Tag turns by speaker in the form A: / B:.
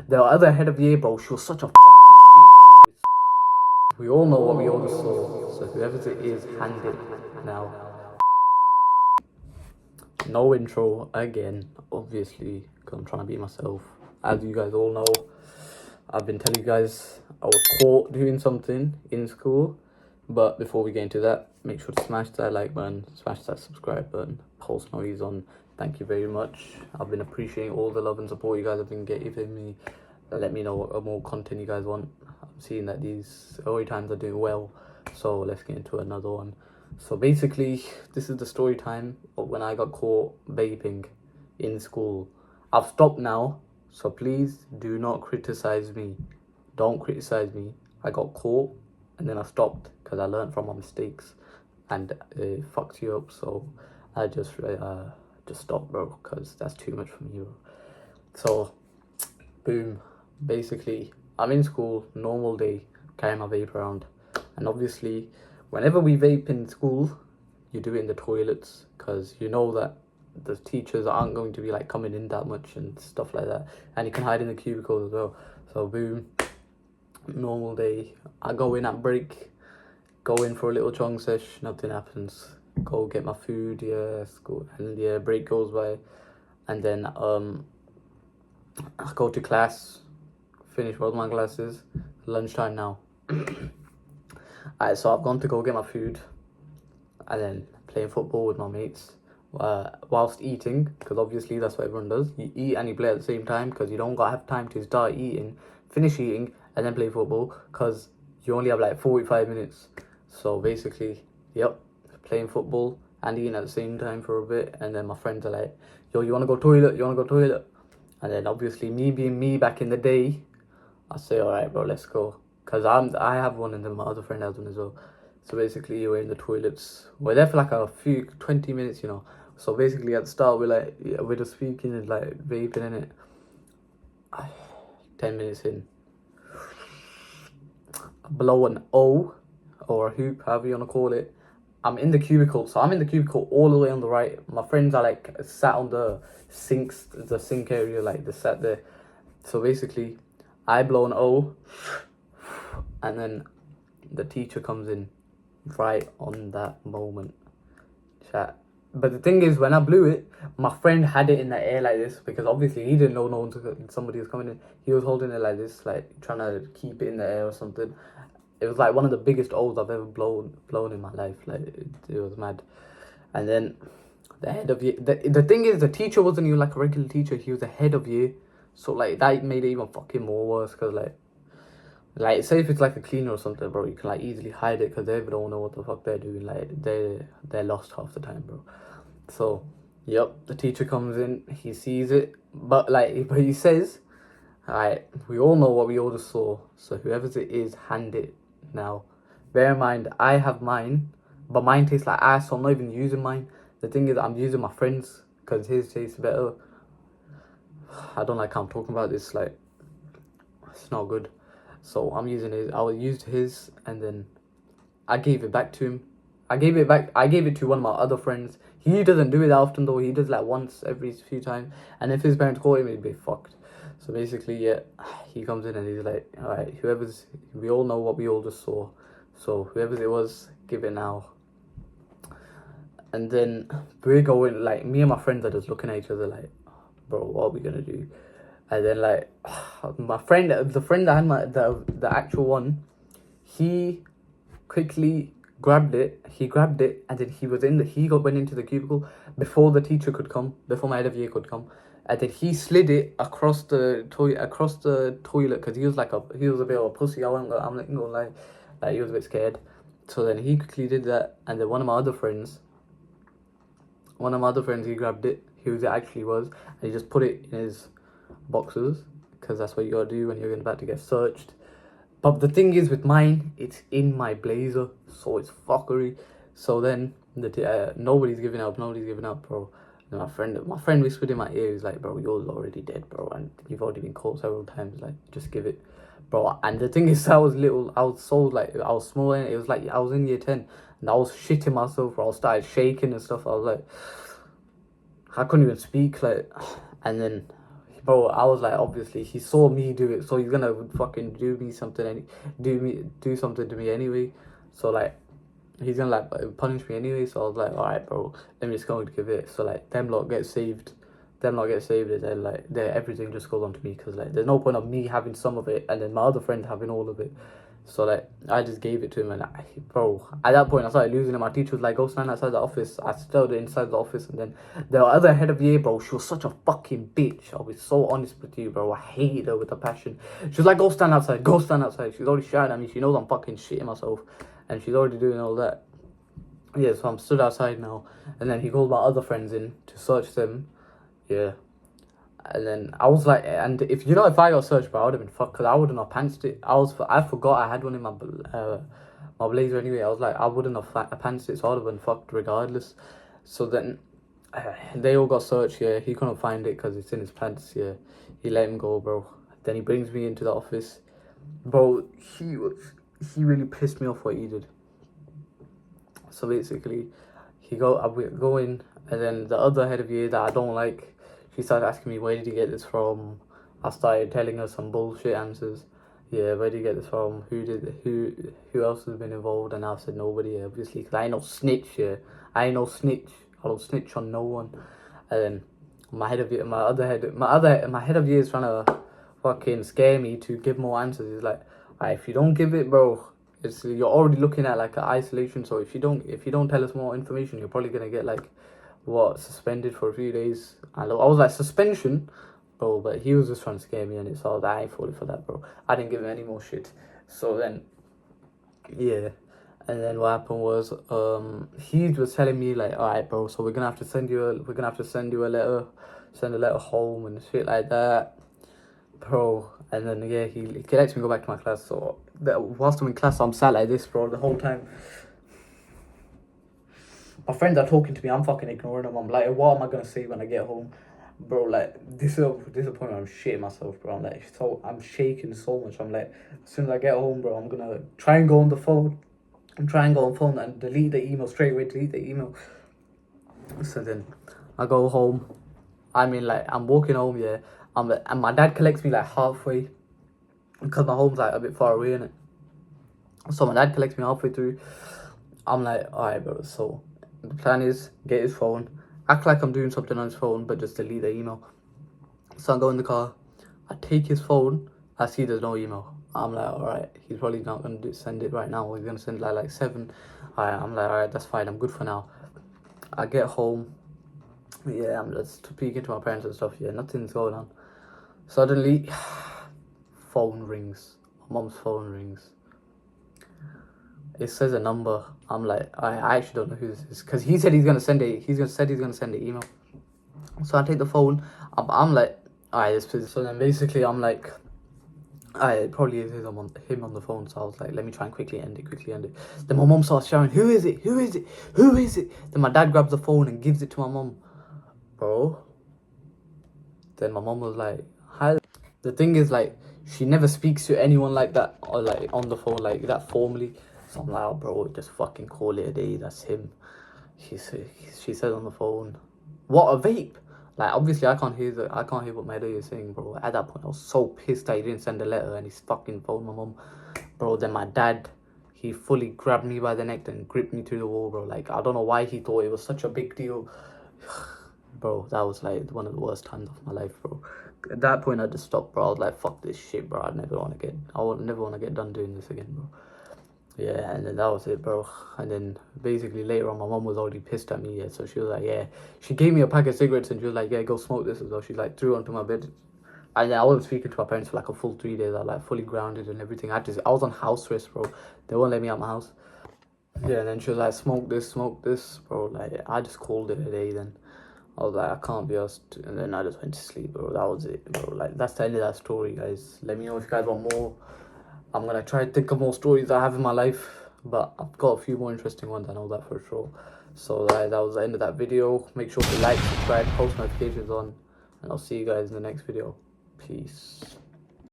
A: The other head of year, bro, she was such a bitch. We all know what we all just saw, so whoever it is, hand it now. No intro again, obviously, because I'm trying to be myself. As you guys all know, I've been telling you guys I was caught doing something in school. But before we get into that, make sure to smash that like button, smash that subscribe button, post noise on. Thank you very much. I've been appreciating all the love and support you guys have been giving me. Let me know what more content you guys want. I'm seeing that these early times are doing well, so let's get into another one. So basically, this is the story time of when I got caught vaping in school. I've stopped now, so please do not criticize me. Don't criticize me. I got caught and then I stopped because I learned from my mistakes, and it fucks you up. So I just stopped, bro, because that's too much for me, bro. So boom, basically I'm in school, normal day, carrying my vape around, and obviously whenever we vape in school, you do it in the toilets because you know that the teachers aren't going to be like coming in that much and stuff like that, and you can hide in the cubicles as well. So boom, normal day, I go in at break, go in for a little chong sesh, nothing happens. Go get my food, yeah, school, and yeah, break goes by, and then I go to class, finish both my classes, lunchtime now. Alright, so I've gone to go get my food, and then playing football with my mates, whilst eating, because obviously that's what everyone does. You eat and you play at the same time, because you don't gotta have time to start eating, finish eating, and then play football, because you only have like 45 minutes. So basically, yep, playing football and eating at the same time for a bit, and then my friends are like, yo, you wanna go toilet? You wanna go toilet? And then obviously me being me back in the day, I say, alright bro, let's go. Because I have one and then my other friend has one as well. So basically we're in the toilets. We're there for like a few 20 minutes, you know. So basically at the start we're just speaking and like vaping in it. 10 minutes in, blow an O or a hoop, however you want to call it. I'm in the cubicle, so I'm in the cubicle all the way on the right. My friends are like sat on the sink area, like they sat there. So basically, I blow an O, and then the teacher comes in right on that moment. Chat. But the thing is, when I blew it, my friend had it in the air like this, because obviously he didn't know somebody was coming in. He was holding it like this, like trying to keep it in the air or something. It was like one of the biggest O's I've ever blown in my life. Like it was mad. And then the head of year. The thing is, the teacher wasn't even like a regular teacher. He was the head of year. So like that made it even fucking more worse, because like say if it's like a cleaner or something, bro, you can like easily hide it because they don't know what the fuck they're doing. Like they're lost half the time, bro. So yep, the teacher comes in, he sees it, but he says, alright, we all know what we all just saw, so whoever's it is, hand it now. Bear in mind, I have mine, but mine tastes like ass, so I'm not even using mine. The thing is, I'm using my friend's because his tastes better. I don't like how I'm talking about this, like it's not good. So I'm using his. I used his, and then I gave it back to him. I gave it to one of my other friends. He doesn't do it often though. He does like once every few times. And if his parents caught him, he'd be fucked. So basically, yeah, he comes in and he's like, alright, we all know what we all just saw. So whoever's it was, give it now. And then we're going, like, me and my friends are just looking at each other like, bro, what are we gonna do? And then like, the friend that had the actual one, he quickly grabbed it, and then went into the cubicle before the teacher could come, before my head of year could come, and then he slid it across the toilet, because he was a bit of a pussy. I'm not gonna lie, like he was a bit scared. So then he quickly did that, and then one of my other friends, he grabbed it, who it actually was, and he just put it in his boxes, because that's what you gotta do when you're about to get searched. But the thing is with mine, it's in my blazer, so it's fuckery. So then nobody's giving up, bro. And my friend whispered in my ear, he's like, bro, you're already dead, bro, and you've already been caught several times, like, just give it, bro. And the thing is, I was small, and it was like I was in year 10, and I was shitting myself, bro. I started shaking and stuff. I was like, I couldn't even speak, like, and then bro, I was like, obviously he saw me do it, so he's gonna fucking do me something, and do something to me anyway. So like, he's gonna like punish me anyway. So I was like, alright, bro, let me just go and give it. So like, them lot get saved. Them lot get saved, and then like, everything just goes on to me, because like, there's no point of me having some of it and then my other friend having all of it. So like, I just gave it to him, and bro, at that point I started losing it. My teacher was like, go stand outside the office. I stood inside the office, and then the other head of year, bro, she was such a fucking bitch. I'll be so honest with you, bro. I hated her with a passion. She was like, go stand outside, go stand outside. She's already shouting at me. She knows I'm fucking shitting myself, and she's already doing all that. Yeah, so I'm stood outside now, and then he called my other friends in to search them. Yeah. And then I was like, and if I got searched, bro, I would have been fucked, because I wouldn't have pantsed it. I forgot I had one in my my blazer anyway. I was like, I wouldn't have pantsed it, so I would have been fucked regardless. So then they all got searched. Yeah, he couldn't find it because it's in his pants. Yeah, he let him go, bro. Then he brings me into the office, bro. He really pissed me off what he did. So basically, I go in, and then the other head of year that I don't like, she started asking me, where did you get this from? I started telling her some bullshit answers. Yeah, where did you get this from? Who else has been involved? And I said nobody, yeah, obviously, because I ain't no snitch. Yeah, I ain't no snitch. I don't snitch on no one. And then my head of year is trying to fucking scare me to give more answers. He's like, if you don't give it, bro, you're already looking at like an isolation. So if you don't tell us more information, you're probably gonna get like suspended for a few days. And I was like, suspension, bro, but he was just trying to scare me, and it's all that. I ain't falling for that, bro. I didn't give him any more shit. So then, yeah, and then what happened was, he was telling me like, alright, bro, so we're gonna have to send you a letter, send a letter home and shit like that, bro. And then yeah, he lets me go back to my class. So whilst I'm in class, I'm sat like this, bro, the whole time. My friends are talking to me, I'm fucking ignoring them. I'm like, what am I gonna say when I get home? Bro, like, this is a point where I'm shitting myself, bro. I'm shaking so much. I'm like, as soon as I get home, bro, I'm gonna try and go on the phone. And delete the email straight away, So then I go home. I mean, like, I'm walking home, yeah. And my dad collects me like halfway, because my home's like a bit far away, innit? So my dad collects me halfway through. I'm like, alright, bro, so the plan is get his phone, act like I'm doing something on his phone, but just delete the email. So I go in the car, I take his phone, I see there's no email. I'm like, alright, he's probably not going to send it right now. He's going to send it like 7. I'm like, alright, that's fine, I'm good for now. I get home, yeah, I'm just speaking to my parents and stuff, yeah, nothing's going on. Suddenly, phone rings. My mom's phone rings. It says a number. I'm like, I actually don't know who this is, because he said he's gonna send it. He's gonna send an email. So I take the phone. I'm like, alright, this is. So then basically I'm like, it probably is him on the phone. So I was like, let me try and quickly end it. Then my mom starts shouting, who is it? Then my dad grabs the phone and gives it to my mom, bro. Then my mom was like, hi. The thing is, like, she never speaks to anyone like that, or like on the phone like that formally. So I'm like, oh, bro, just fucking call it a day. That's him. She said on the phone, what, a vape? Like, obviously I can't hear what my dad is saying, bro. At that point I was so pissed that he didn't send a letter, and he's fucking phoned my mom, bro. Then my dad, he fully grabbed me by the neck and gripped me through the wall, bro. Like, I don't know why he thought it was such a big deal. Bro, that was like one of the worst times of my life, bro. At that point I just stopped, bro. I was like, fuck this shit, bro. I would never want to get done doing this again, bro. Yeah, and then that was it, bro. And then basically later on, my mom was already pissed at me, yeah. So she was like, yeah, she gave me a pack of cigarettes, and she was like, yeah, go smoke this as well. She like threw it onto my bed. And then I wasn't speaking to my parents for like a full 3 days. I was like fully grounded and everything. I was on house arrest, bro. They won't let me out my house. Yeah, and then she was like, smoke this, bro. Like, I just called it a day then. I was like, I can't be asked. And then I just went to sleep, bro. That was it, bro. Like, that's the end of that story, guys. Let me know if you guys want more. I'm going to try to think of more stories I have in my life. But I've got a few more interesting ones, I know that for sure. So that was the end of that video. Make sure to like, subscribe, post notifications on. And I'll see you guys in the next video. Peace.